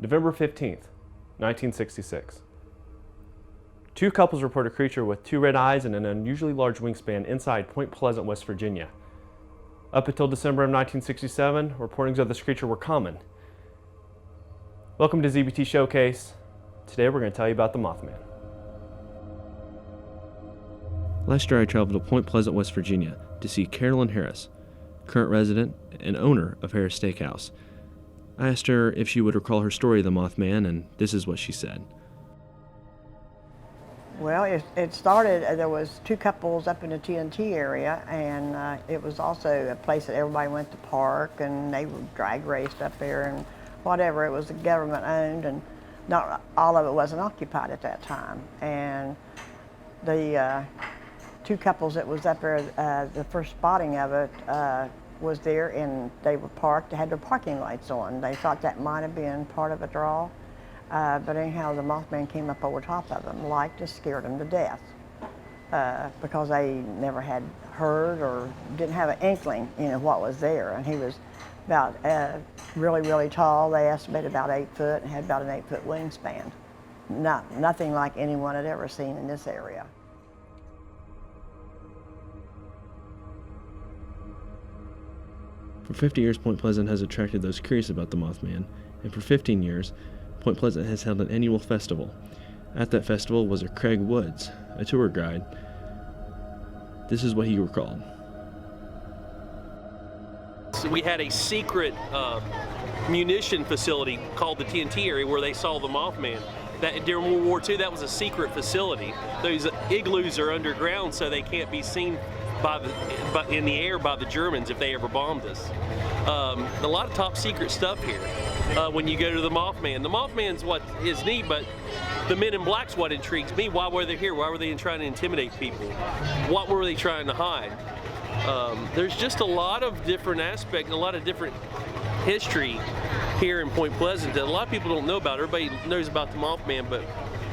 November 15th, 1966. Two couples report a creature with two red eyes and an unusually large wingspan inside Point Pleasant, West Virginia. Up until December of 1967, reportings of this creature were common. Welcome to ZBtv Showcase. Today we're going to tell you about the Mothman. Last year I traveled to Point Pleasant, West Virginia to see Carolin Harris, current resident and owner of Harris Steakhouse. I asked her if she would recall her story of the Mothman, and this is what she said. Well, it started, there was two couples up in the TNT area, and it was also a place that everybody went to park, and they were drag raced up there and whatever. It was government owned, and not all of it wasn't occupied at that time. And the two couples that was up there, the first spotting of it was there, and they were parked, they had their parking lights on. They thought that might have been part of a draw. But anyhow, the Mothman came up over top of them, like to scared them to death because they never had heard or didn't have an inkling, what was there. And he was about really, really tall. They estimated about 8 foot and had about an 8-foot wingspan. Nothing like anyone had ever seen in this area. For 50 years, Point Pleasant has attracted those curious about the Mothman, and for 15 years, Point Pleasant has held an annual festival. At that festival was a Craig Woods, a tour guide. This is what he recalled. So we had a secret munition facility called the TNT area where they saw the Mothman. That during World War II, that was a secret facility. Those igloos are underground, so they can't be seen in the air by the Germans if they ever bombed us. A lot of top secret stuff here. When you go to the Mothman's what is neat, but the Men in Black's what intrigues me. Why were they here? Why were they trying to intimidate people? What were they trying to hide? There's just a lot of different aspects, a lot of different history here in Point Pleasant that a lot of people don't know about. Everybody knows about the Mothman, but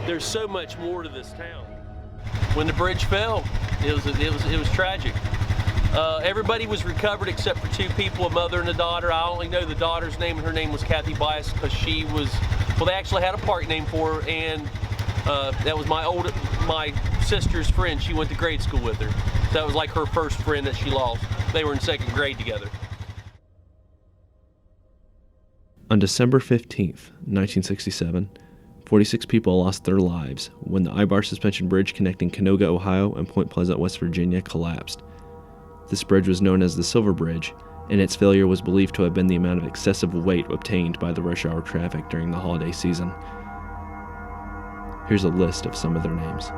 there's so much more to this town. When the bridge fell, it was tragic. Everybody was recovered except for two people, a mother and a daughter. I only know the daughter's name, and her name was Kathy Bias because she was, well, they actually had a park name for her, and that was my sister's friend. She went to grade school with her. So that was like her first friend that she lost. They were in 2nd grade together. On December 15th, 1967, 46 people lost their lives when the I-bar suspension bridge connecting Canoga, Ohio and Point Pleasant, West Virginia collapsed. This bridge was known as the Silver Bridge, and its failure was believed to have been the amount of excessive weight obtained by the rush hour traffic during the holiday season. Here's a list of some of their names.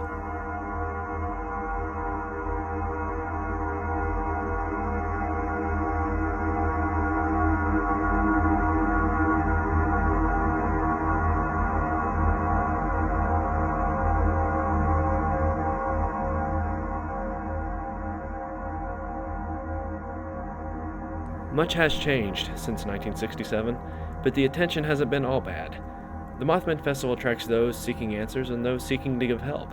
Much has changed since 1967, but the attention hasn't been all bad. The Mothman Festival attracts those seeking answers and those seeking to give help.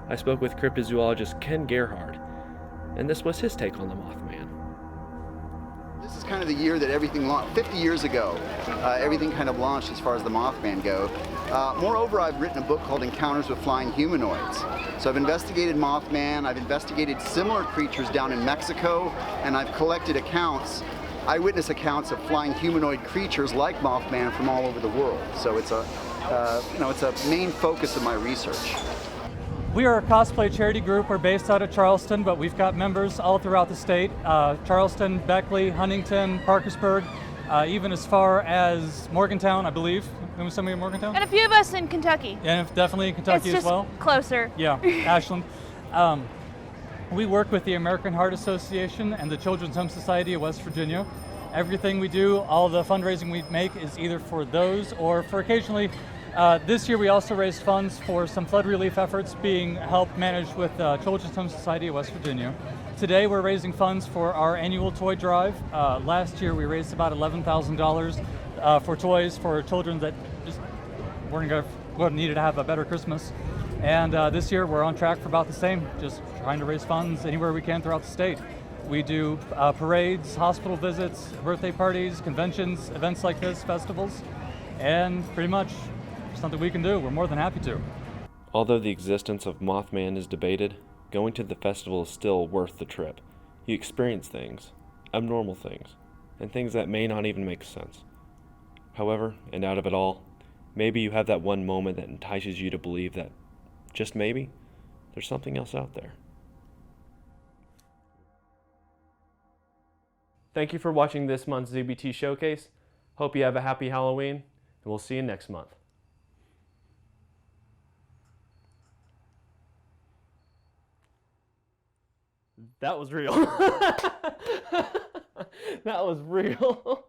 I spoke with cryptozoologist Ken Gerhard, and this was his take on the Mothman. This is kind of the year that everything launched. 50 years ago, everything kind of launched as far as the Mothman go. Moreover, I've written a book called Encounters with Flying Humanoids. So I've investigated Mothman, I've investigated similar creatures down in Mexico, and I've collected eyewitness accounts of flying humanoid creatures like Mothman from all over the world. So it's a main focus of my research. We are a cosplay charity group. We're based out of Charleston, but we've got members all throughout the state. Charleston, Beckley, Huntington, Parkersburg, even as far as Morgantown, I believe. Maybe somebody in Morgantown? And a few of us in Kentucky. Yeah, definitely in Kentucky as well. Closer. Yeah, Ashland. We work with the American Heart Association and the Children's Home Society of West Virginia. Everything we do, all the fundraising we make is either for those or for occasionally. This year we also raised funds for some flood relief efforts being helped managed with Children's Home Society of West Virginia. Today we're raising funds for our annual toy drive. Last year we raised about $11,000 for toys for children that just needed to have a better Christmas. And this year we're on track for about the same, just trying to raise funds anywhere we can throughout the state. We do parades, hospital visits, birthday parties, conventions, events like this, festivals. and pretty much something we can do. We're more than happy to. Although the existence of Mothman is debated, going to the festival is still worth the trip. You experience things, abnormal things, and things that may not even make sense. However, and out of it all, maybe you have that one moment that entices you to believe that, just maybe, there's something else out there. Thank you for watching this month's ZBT Showcase. Hope you have a happy Halloween, and we'll see you next month. That was real. That was real.